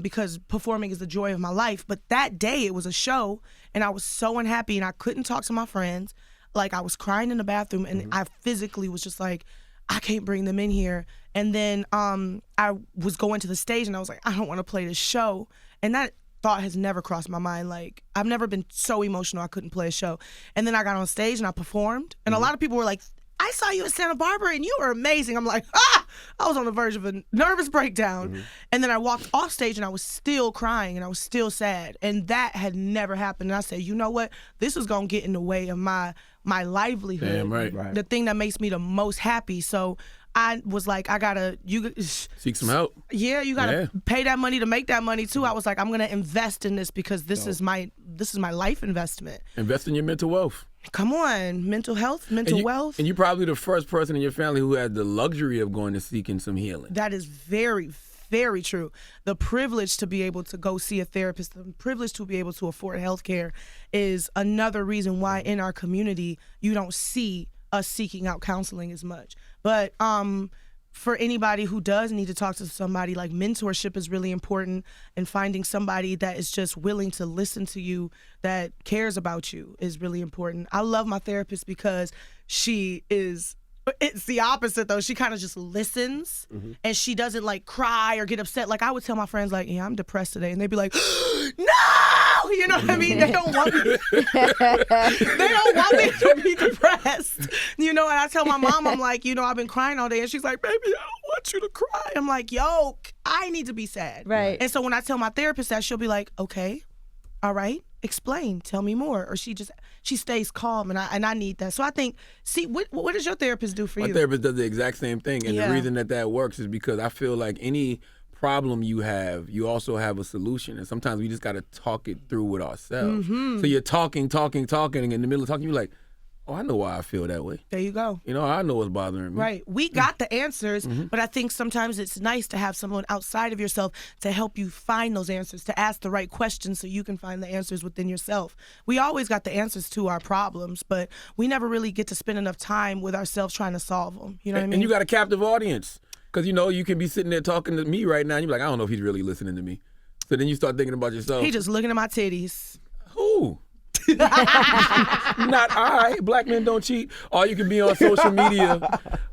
because performing is the joy of my life. But that day it was a show and I was so unhappy and I couldn't talk to my friends. Like I was crying in the bathroom and I physically was just like, I can't bring them in here. And then I was going to the stage and I was like, I don't want to play this show. And that thought has never crossed my mind. Like I've never been so emotional I couldn't play a show. And then I got on stage and I performed. And a lot of people were like, I saw you at Santa Barbara and you were amazing. I'm like, I was on the verge of a nervous breakdown. And then I walked off stage and I was still crying and I was still sad. And that had never happened. And I said, you know what? This is going to get in the way of my livelihood. Damn right. The thing that makes me the most happy. So I was like, seek some help. Yeah, you gotta pay that money to make that money too. I was like, I'm gonna invest in this because this is my life investment. Invest in your mental wealth. Come on, mental health, mental wealth. And you're probably the first person in your family who had the luxury of going to seeking some healing. That is very, very true. The privilege to be able to go see a therapist, the privilege to be able to afford health care is another reason why in our community you don't see us seeking out counseling as much. But for anybody who does need to talk to somebody, like mentorship is really important, and finding somebody that is just willing to listen to you, that cares about you, is really important. I love my therapist because it's the opposite though. She kind of just listens and she doesn't like cry or get upset. Like I would tell my friends like, yeah, I'm depressed today. And they'd be like, no, you know what I mean? They don't want me. They don't want me to be depressed. You know, and I tell my mom, I'm like, you know, I've been crying all day. And she's like, baby, I don't want you to cry. I'm like, yo, I need to be sad. Right. And so when I tell my therapist that, she'll be like, okay, all right, explain, tell me more. Or she stays calm, and I need that. So I think, what does your therapist do for you? My therapist does the exact same thing, and the reason that works is because I feel like any problem you have, you also have a solution, and sometimes we just got to talk it through with ourselves. So you're talking, and in the middle of talking, you're like, oh, I know why I feel that way. There you go. You know, I know what's bothering me. Right. We got the answers, but I think sometimes it's nice to have someone outside of yourself to help you find those answers, to ask the right questions so you can find the answers within yourself. We always got the answers to our problems, but we never really get to spend enough time with ourselves trying to solve them. You know what I mean? And you got a captive audience. Because, you know, you can be sitting there talking to me right now, and you're like, I don't know if he's really listening to me. So then you start thinking about yourself. He just looking at my titties. Who? Not I. Black men don't cheat. Or you can be on social media,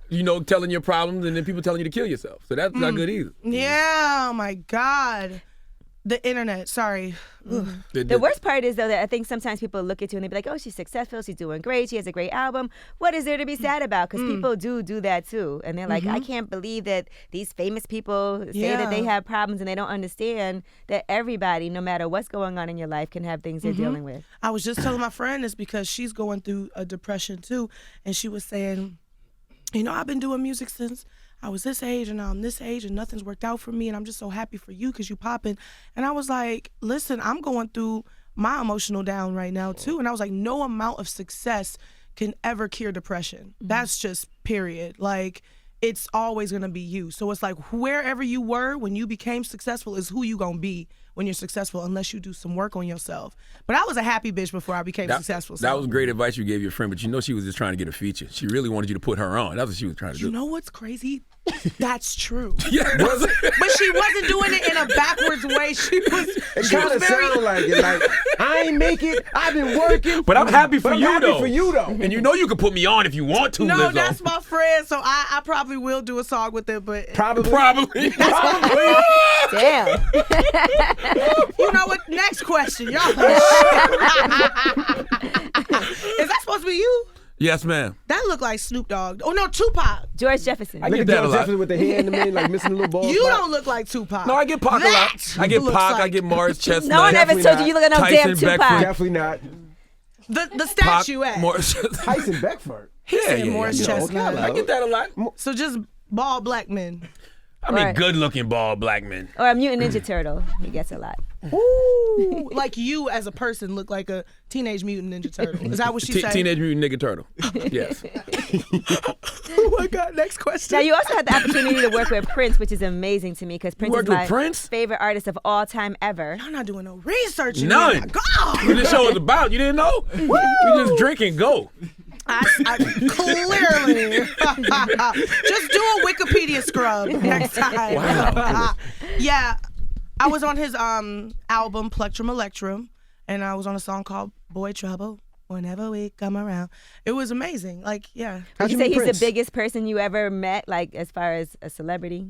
you know, telling your problems, and then people telling you to kill yourself. So that's not good either. Yeah, oh my God. The internet, sorry. The worst part is, though, that I think sometimes people look at you and they be like, oh, she's successful, she's doing great, she has a great album. What is there to be sad about? Because people do that, too. And they're like, I can't believe that these famous people say that they have problems, and they don't understand that everybody, no matter what's going on in your life, can have things they're dealing with. I was just telling my friend this because she's going through a depression, too. And she was saying, you know, I've been doing music since I was this age, and now I'm this age, and nothing's worked out for me, and I'm just so happy for you because you popping. And I was like, listen, I'm going through my emotional down right now too. And I was like, no amount of success can ever cure depression. That's just period. Like, it's always gonna be you. So it's like wherever you were when you became successful is who you gonna be when you're successful, unless you do some work on yourself. But I was a happy bitch before I became successful. So. That was great advice you gave your friend, but you know she was just trying to get a feature. She really wanted you to put her on. That's what she was trying to do. You know what's crazy? That's true. Yeah, but she wasn't doing it in a backwards way. She was sound like it. Like, I ain't make it. I've been working. But I'm happy for you, though. And you know you can put me on if you want to, No, Lizzo. that's my friend, so I probably will do a song with it, but... Probably. Damn. You know what? Next question, y'all. Is that supposed to be you? Yes, ma'am. That looked like Snoop Dogg. Oh no, Tupac. George Jefferson. I get that a lot. Jefferson with the hair in the middle, like missing a little ball. You don't look like Tupac. No, I get Pac a lot. I get looks Pac. I like- get Morris Chestnut. No one ever Definitely told not. you look like no Tyson damn Tupac. Beckford. Definitely not. The Pac, statuette. Morris. Tyson Beckford. Said Morris Chestnut. I get that a lot. So just bald black men. I mean, Right. good-looking bald black men. Or a mutant ninja turtle. He gets a lot. Ooh, like you as a person look like a teenage mutant ninja turtle. Is that what she said? Teenage Mutant Ninja Turtle. Yes. Oh my God! Next question. Now, you also had the opportunity to work with Prince, which is amazing to me because Prince worked is my with Prince? favorite artist of all time ever. I'm not doing no research. in None. here. God. What this show was about, you didn't know? We just drink and go. I clearly just do a Wikipedia scrub next time. Wow. Yeah, I was on his album Plectrum Electrum, and I was on a song called Boy Trouble. Whenever we come around, it was amazing. Like, yeah, Would you say he's the biggest person you ever met, like as far as a celebrity?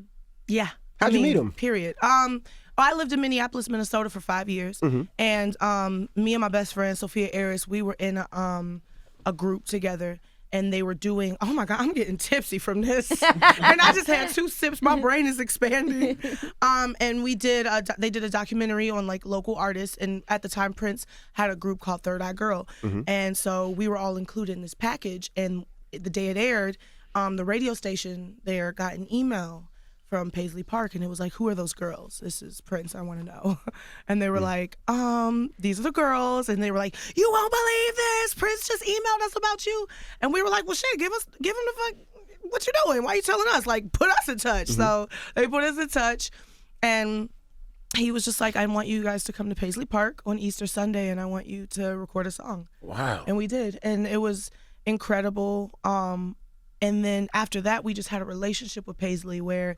yeah. How'd you meet him? Period. I lived in Minneapolis, Minnesota for 5 years, and me and my best friend Sophia Aris, we were in a group together, and they were doing. Oh my God, I'm getting tipsy from this, and I just had 2 sips. My brain is expanding. And we did. They did a documentary on like local artists, and at the time Prince had a group called Third Eye Girl, and so we were all included in this package. And the day it aired, the radio station there got an email from Paisley Park, and it was like, who are those girls? This is Prince, I want to know. And they were like, these are the girls. And they were like, you won't believe this, Prince just emailed us about you. And we were like, well shit, give him the fuck, what you doing? Why are you telling us? Like, put us in touch. So they put us in touch, and he was just like, I want you guys to come to Paisley Park on Easter Sunday, and I want you to record a song. Wow. And we did, and it was incredible. And then after that, we just had a relationship with Paisley where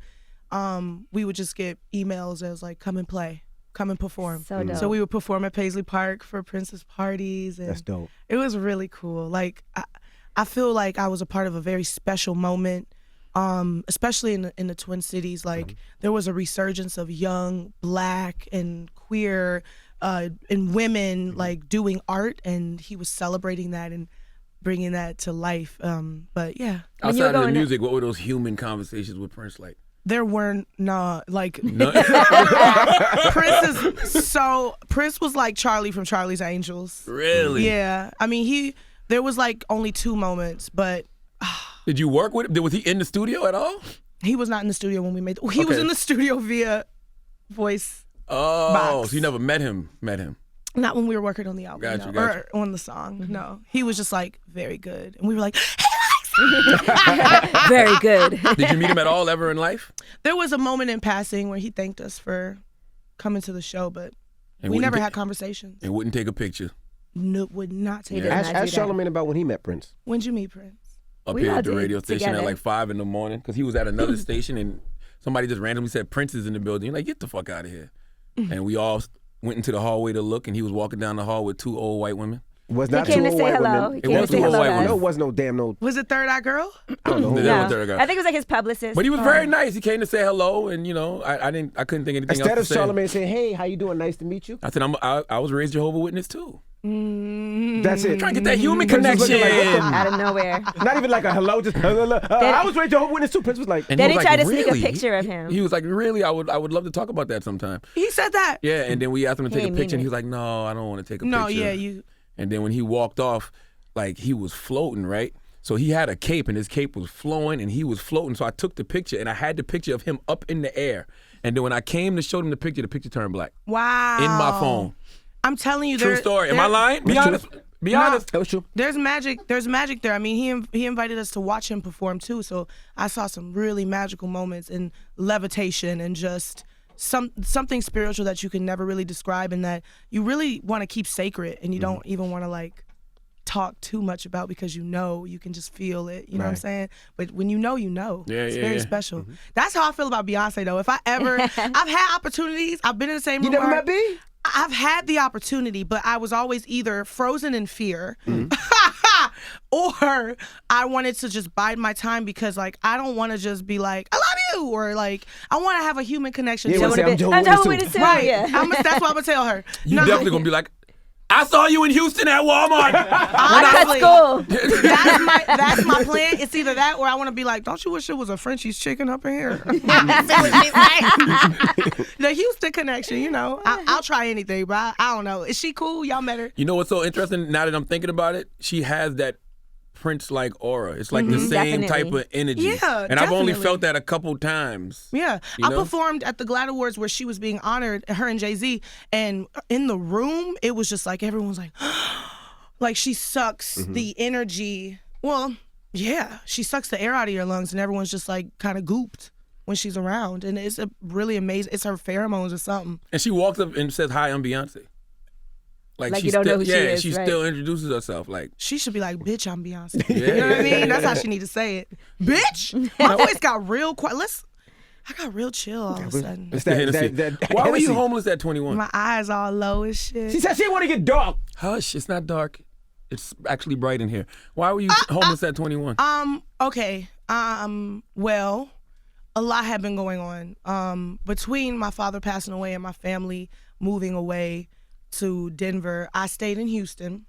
we would just get emails that was like, come and play, come and perform. So dope. So we would perform at Paisley Park for Prince's parties. And That's dope. it was really cool. Like, I feel like I was a part of a very special moment, especially in the Twin Cities. Like, there was a resurgence of young Black and queer and women like doing art, and he was celebrating that and bringing that to life. But yeah, Outside of the music, what were those human conversations with Prince like? there were not like No. Prince was like Charlie from Charlie's Angels. Really? Yeah. I mean, there was like only 2 moments, but Did you work with him? Was he in the studio at all? he was not in the studio when we made he was Okay. in the studio via voice. Oh, Box. so you never met him? Not when we were working on the album, Gotcha, no, gotcha. or on the song. No, he was just like very good, and we were like, Very good. Did you meet him at all ever in life? there was a moment in passing where he thanked us for coming to the show, but And we wouldn't never ta- had conversations. And wouldn't take a picture No, would not take He it. did Ask not do that. Charlamagne about when he met Prince. When'd you meet Prince? up We here all at the did radio station together. at like 5 a.m. because he was at another station and somebody just randomly said Prince is in the building. You're like, get the fuck out of here. And we all went into the hallway to look, and he was walking down the hall with 2 old white women. Was He not came two to old say white hello. women. He It came to was say two hello old white to us. women. No, it was no damn no. Was it Third Eye Girl? I don't know who it That was. was their guy. I think it was like his publicist. But he was very nice. He came to say hello, and I couldn't think anything Instead of else to say. Charlamagne saying, "Hey, how you doing? Nice to meet you." I said I was raised Jehovah's Witness too. That's it. Trying to get that human Prince was connection. looking like, what out of nowhere. Not even like a hello, just I was raised Jehovah's Witness too. Prince was like, And Then he he was tried like, to sneak really? a picture of him. He was like, really? I would love to talk about that sometime. He said that. Yeah, and then we asked him to He take a ain't picture, and mean he it. was like, no, I don't want to take a No, picture. yeah, you. And then when he walked off, like he was floating, right? So he had a cape, and his cape was flowing, and he was floating. So I took the picture, and I had the picture of him up in the air. And then when I came to show him the picture turned black Wow. in my phone. I'm telling you, True story. Am I lying? Be That's honest. true. Be honest. that was true. There's magic there. I mean, he invited us to watch him perform too. So I saw some really magical moments in levitation and just something spiritual that you can never really describe, and that you really want to keep sacred, and you don't even want to like talk too much about, because you can just feel it. You know what I'm Right. saying? But when you know, Yeah, it's yeah, very yeah. special. That's how I feel about Beyonce though. If I ever, I've had opportunities. I've been in the same You room. never with her. met B? I've had the opportunity, but I was always either frozen in fear or I wanted to just bide my time because like I don't want to just be like I love you or like I want to have a human connection. Yeah, to I'm Jehovah's Witness too. Right. Yeah. That's what I'm gonna tell her. You definitely gonna be like, I saw you in Houston at Walmart. Honestly, School. that's my plan. It's either that or I want to be like, don't you wish it was a Frenchie's chicken up in here? The Houston connection, you know. I'll try anything, but I don't know. Is she cool? Y'all met her? You know what's so interesting now that I'm thinking about it? She has that Prince-like aura. It's like the same type of energy. Yeah, and I've only definitely. felt that a couple times. Yeah. You I know? performed at the GLAAD Awards where she was being honored, her and Jay-Z, and in the room, it was just like everyone was like, like she sucks the energy. Well, yeah, she sucks the air out of your lungs, and everyone's just like kind of gooped when she's around, and it's a really amazing. It's her pheromones or something. And she walks up and says, "Hi, I'm Beyonce." Like she you don't still, know who she yeah, is, she right? still introduces herself like. She should be like, "Bitch, I'm Beyonce." Yeah, You know what I mean? yeah, That's yeah. how she need to say it. Bitch, my voice got real quiet. I got real chill all of a sudden. It's The Hennessy. Why were you Hennessy. homeless at 21? My eyes all low as shit. She said she didn't want to get dark. Hush, it's not dark. It's actually bright in here. Why were you homeless at 21? Okay. Well, a lot had been going on. Between my father passing away and my family moving away to Denver, I stayed in Houston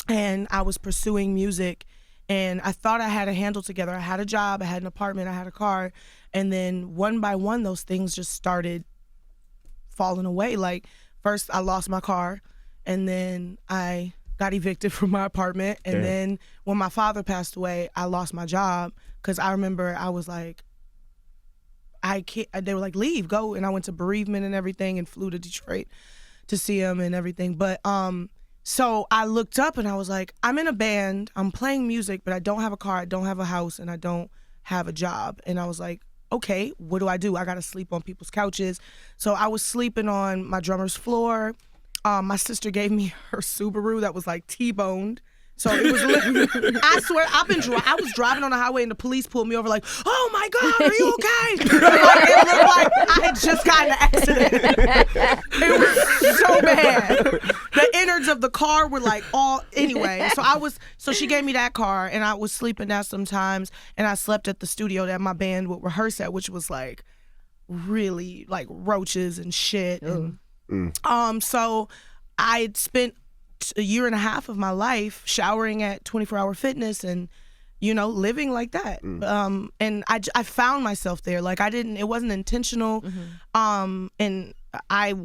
and I was pursuing music, and I thought I had a handle together. I had a job, I had an apartment, I had a car, and then one by one those things just started falling away. Like first I lost my car, and then I got evicted from my apartment, and then when my father passed away, I lost my job because I remember I was like, I can't. They were like, leave, go, and I went to bereavement and everything, and flew to Detroit to see him and everything. But so I looked up and I was like, I'm in a band, I'm playing music, but I don't have a car, I don't have a house, and I don't have a job. And I was like, okay, what do? I gotta sleep on people's couches. So I was sleeping on my drummer's floor. My sister gave me her Subaru that was like T-boned. So it was literally, I swear, I was driving on the highway and the police pulled me over like, oh my God, are you okay? Like, it looked like I had just gotten in an accident. It was so bad. The innards of the car were like anyway. So she gave me that car and I was sleeping there sometimes, and I slept at the studio that my band would rehearse at, which was like really like roaches and shit. And, so I'd spent a year and a half of my life showering at 24 Hour Fitness and, you know, living like that. And I found myself there. Like it wasn't intentional. And I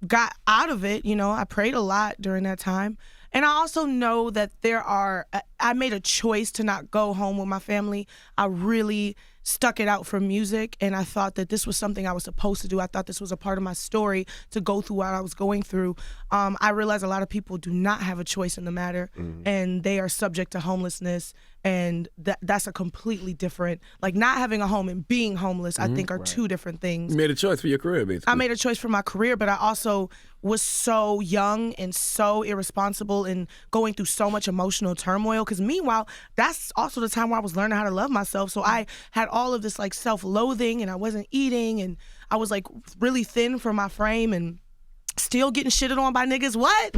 got out of it, you know, I prayed a lot during that time. And I also know that I made a choice to not go home with my family. I really stuck it out for music, and I thought that this was something I was supposed to do. I thought this was a part of my story to go through what I was going through. I realized a lot of people do not have a choice in the matter, and they are subject to homelessness, and that's a completely different, like not having a home and being homeless, I think are two different things. You made a choice for your career, basically. I made a choice for my career, but I also was so young and so irresponsible and going through so much emotional turmoil, because meanwhile, that's also the time where I was learning how to love myself. So I had all of this like self-loathing, and I wasn't eating, and I was like really thin for my frame and still getting shitted on by niggas. What?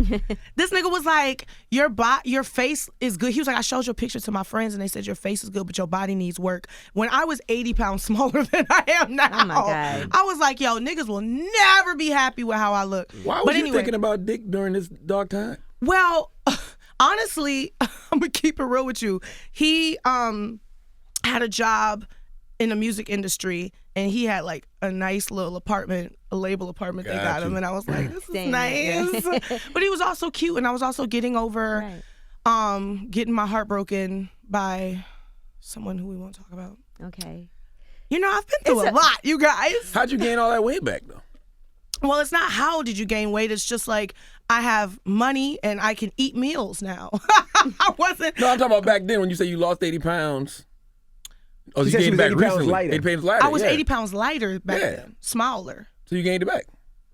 This nigga was like, your face is good. He was like, I showed your picture to my friends and they said your face is good, but your body needs work. When I was 80 pounds smaller than I am now, Oh my God. I was like, yo, niggas will never be happy with how I look. Why was you thinking about dick during this dark time? Well, honestly, I'm gonna keep it real with you. He had a job in the music industry, and he had like a nice little apartment, a label apartment they got him, and I was like, this is nice. But he was also cute, and I was also getting over getting my heart broken by someone who we won't talk about. Okay. You know, I've been through a lot, you guys. How'd you gain all that weight back, though? Well, it's not how did you gain weight. It's just like I have money and I can eat meals now. I wasn't. No, I'm talking about back then when you say you lost 80 pounds. Oh, She you said she gained was it back 80 pounds recently. lighter. 80 pounds lighter. I was yeah. 80 pounds lighter back Yeah. then, smaller. So you gained it back.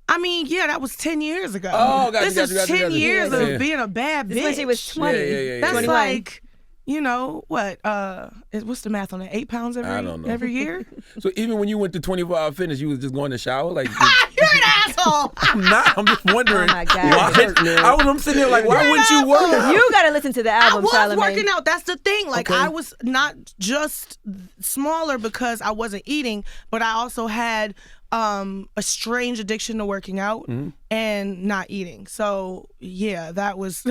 I mean, yeah, that was 10 years ago. Oh, gotcha, This gotcha, is gotcha, 10 gotcha. years Yeah. of being a bad bitch. This when she was 20. Yeah. That's 21. like, you know, what? What's the math on that? 8 pounds I don't know. every year? So even when you went to 24 Hour Fitness, you was just going to shower? Like, You You're an asshole. I'm not. I'm just wondering. Oh my God. Why? I'm sitting there like, why wouldn't you work out? You gotta listen to the album, I was Charlamagne. working out. That's the thing. Like I was not just smaller because I wasn't eating, but I also had a strange addiction to working out and not eating. So yeah, that was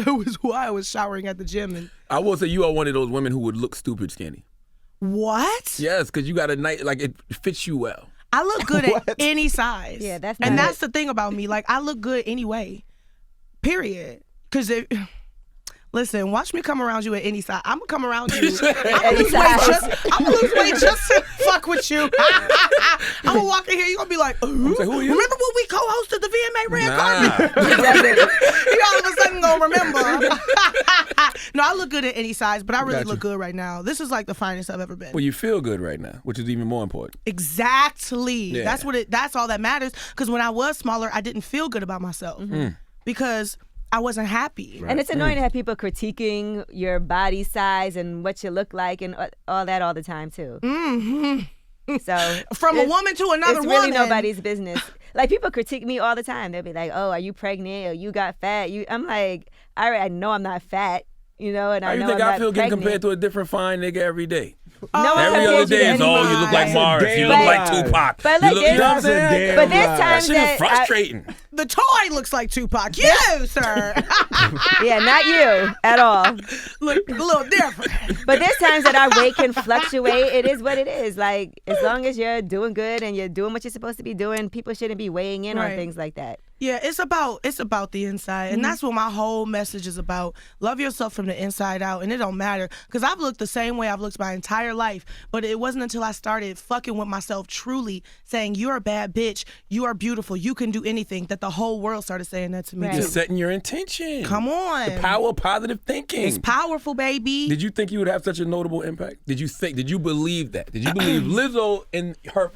why I was showering at the gym. And I will say you are one of those women who would look stupid skinny. what? Yes, because you got a nice, like it fits you well. I look good at any size. Yeah, that's and not that's the thing about me. Like I look good anyway. Period. Because listen, watch me come around you at any size. I'm gonna come around you. I'm gonna lose weight just to fuck with you. I'm gonna walk in here. You're gonna be like, Like, who are you? remember when we co-hosted the VMA Red Carpet? You all of a sudden gonna remember. No, I look good at any size, but I really look good right now. This is like the finest I've ever been. Well, you feel good right now, which is even more important. Exactly. Yeah. That's all that matters. Because when I was smaller, I didn't feel good about myself because I wasn't happy. And it's annoying to have people critiquing your body size and what you look like and all that all the time too. So From a woman to another it's woman. really nobody's business. Like people critique me all the time. They'll be like, "Oh, are you pregnant? Or you got fat?" I'm like, I know I'm not fat, and How I you know think I'm I not feel getting pregnant. compared to a different fine nigga every day? No one Every compares other you to day is, anyone. you look like Morris, you look damn like lie. Tupac. But You like look, you know what I'm That's a saying? damn But there's lie. That times shit is that frustrating. The toy looks like Tupac. You, sir. yeah, not you at all. Look a little different. But there's times that our weight can fluctuate. It is what it is. Like as long as you're doing good and you're doing what you're supposed to be doing, people shouldn't be weighing in on Right. things like that. Yeah, it's about the inside, and that's what my whole message is about. Love yourself from the inside out, and it don't matter because I've looked the same way I've looked my entire life, but it wasn't until I started fucking with myself truly, saying you're a bad bitch, you are beautiful, you can do anything, that the whole world started saying that to me Right. too. Just setting your intention. Come on, The power of positive thinking. it's powerful, baby. Did you think you would have such a notable impact? Did you believe that? Did you believe Lizzo in her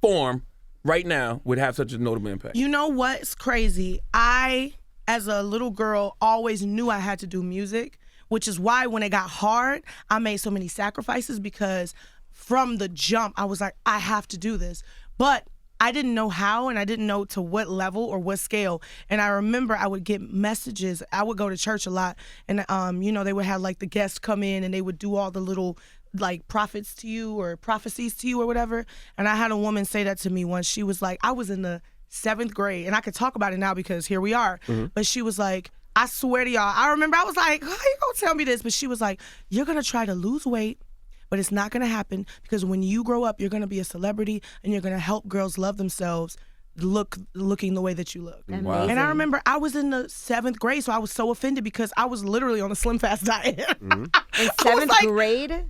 form right now would have such a notable impact? You know what's crazy? I, as a little girl, always knew I had to do music, which is why when it got hard, I made so many sacrifices because from the jump, I was like, I have to do this. But I didn't know how and I didn't know to what level or what scale. And I remember I would get messages. I would go to church a lot and, they would have like the guests come in and they would do all the little like prophets to you or prophecies to you or whatever. And I had a woman say that to me once. She was like, I was in the 7th grade and I could talk about it now because here we are. But she was like, I swear to y'all, I remember I was like, how you gonna tell me this? But she was like, you're gonna try to lose weight, but it's not gonna happen because when you grow up, you're gonna be a celebrity and you're gonna help girls love themselves looking the way that you look. Wow. And I remember I was in the 7th grade, so I was so offended because I was literally on a Slim Fast diet. In I was 7th like, grade?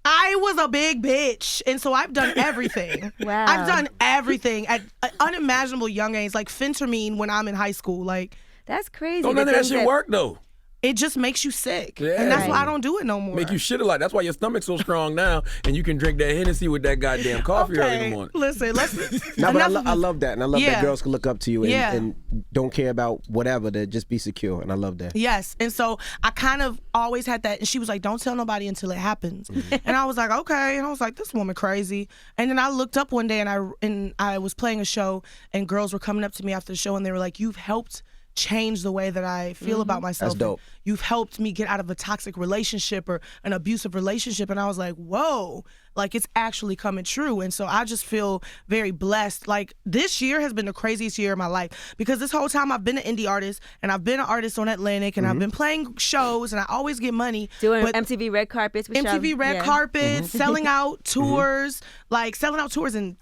I was a big bitch, and so I've done everything. Wow. I've done everything at unimaginable young age, like phentermine when I'm in high school. Like, That's crazy. Don't The none of that things shit work though. it just makes you sick. Yeah. And that's why Right. I don't do it no more. Make you shit a lot. That's why your stomach's so strong now, and you can drink that Hennessy with that goddamn coffee early in the morning. Listen, let's. No, but enough I of- love that, and I love Yeah. that girls can look up to you and, Yeah. and don't care about whatever, to just be secure, and I love that. Yes. And so I kind of always had that. And she was like, don't tell nobody until it happens. And I was like, okay. And I was like, this woman crazy. And then I looked up one day and I was playing a show and girls were coming up to me after the show and they were like, you've helped change the way that I feel about myself. That's dope. You've helped me get out of a toxic relationship or an abusive relationship. And I was like, whoa, like it's actually coming true. And so I just feel very blessed. Like this year has been the craziest year of my life because this whole time I've been an indie artist and I've been an artist on Atlantic and I've been playing shows and I always get money. Doing but MTV red carpets with MTV red yeah. carpets, selling out tours, like selling out tours in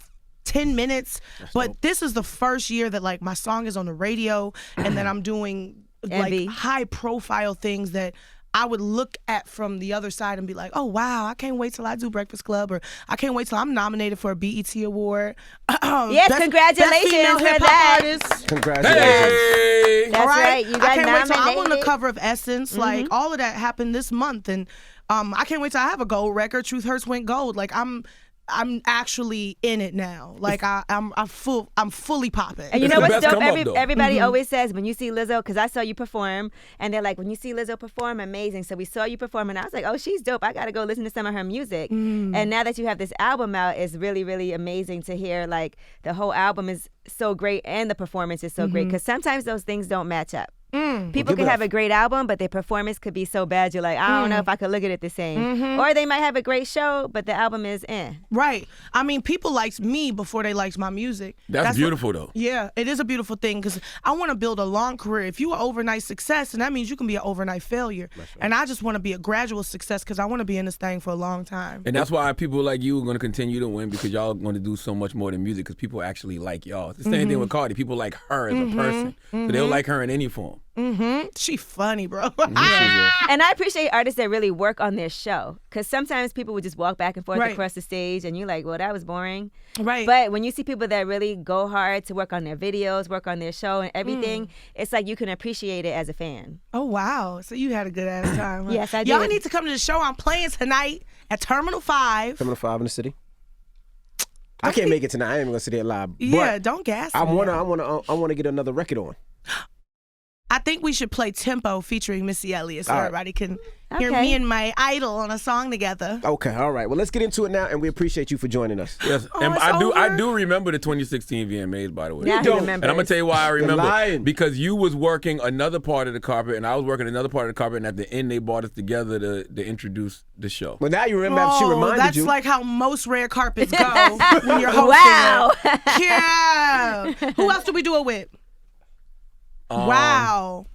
10 minutes. But this is the first year that like my song is on the radio and that I'm doing Envy. like high profile things that I would look at from the other side and be like, oh wow, I can't wait till I do Breakfast Club, or I can't wait till I'm nominated for a BET award. Yes, Best congratulations female for hip-hop that. artist. Congratulations. Hey! That's All right. You got I can't wait till I'm on the nominated. cover of Essence. Like all of that happened this month, and I can't wait till I have a gold record. Truth Hurts went gold. Like I'm actually in it now. Like I'm fully popping. And you It's know the what's best dope? come up, though. Everybody always says when you see Lizzo, because I saw you perform, and they're like, when you see Lizzo perform, amazing. So we saw you perform, and I was like, oh, she's dope. I got to go listen to some of her music. And now that you have this album out, it's really, really amazing to hear. Like the whole album is so great, and the performance is so great. Because sometimes those things don't match up. People can have a great album, but their performance could be so bad. You're like, I don't know if I could look at it the same. Or they might have a great show, but the album is Right. I mean, people liked me before they liked my music. That's beautiful, though. Yeah, it is a beautiful thing because I want to build a long career. If you are overnight success, then that means you can be an overnight failure. Right. And I just want to be a gradual success because I want to be in this thing for a long time. And that's why people like you are going to continue to win, because y'all are going to do so much more than music, because people actually like y'all. It's the same thing with Cardi. People like her as a person. So they'll like her in any form. She funny, bro. And I appreciate artists that really work on their show, because sometimes people would just walk back and forth across the stage and you're like, well, that was boring. Right. But when you see people that really go hard to work on their videos, work on their show and everything, it's like you can appreciate it as a fan. Oh, wow. So you had a good ass time. Huh? Yes, I did. Y'all need to come to the show I'm playing tonight at Terminal 5. Terminal 5 in the city. I can't make it tonight. I ain't even gonna sit there live. Yeah, But don't gas I me. wanna get another record on. I think we should play Tempo featuring Missy Elliott so All right. everybody can hear Okay. me and my idol on a song together. Okay, all right. Well, let's get into it now, and we appreciate you for joining us. Yes, Oh, and it's I over? do remember the 2016 VMAs, by the way. Now he don't. remembers. And I'm gonna tell you why I remember. lying. Because you was working another part of the carpet, and I was working another part of the carpet, and at the end they brought us together to introduce the show. Well, now you remember after she reminded that's you. like how most red carpets go when you're hosting. Wow. it. Yeah. Who else do we do it with? Wow.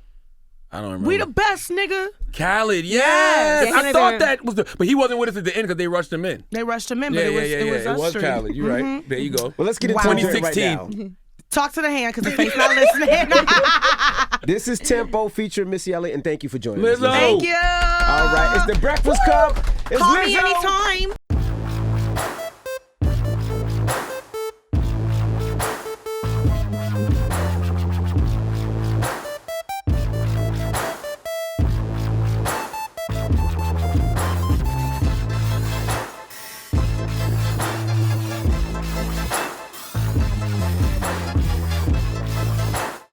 I don't remember. We the best, nigga. Khaled, yes. Yes. I thought that was but he wasn't with us at the end because they rushed him in. They rushed him in, but it was us It was three. Khaled. You're right. There you go. Well, let's get into Wow. it right 2016. now. Talk to the hand because the face not listening. This is Tempo featuring Missy Elliott, and thank you for joining us. Lizzo. Thank you. All right, it's the Breakfast Club. It's Call Lizzo. me anytime.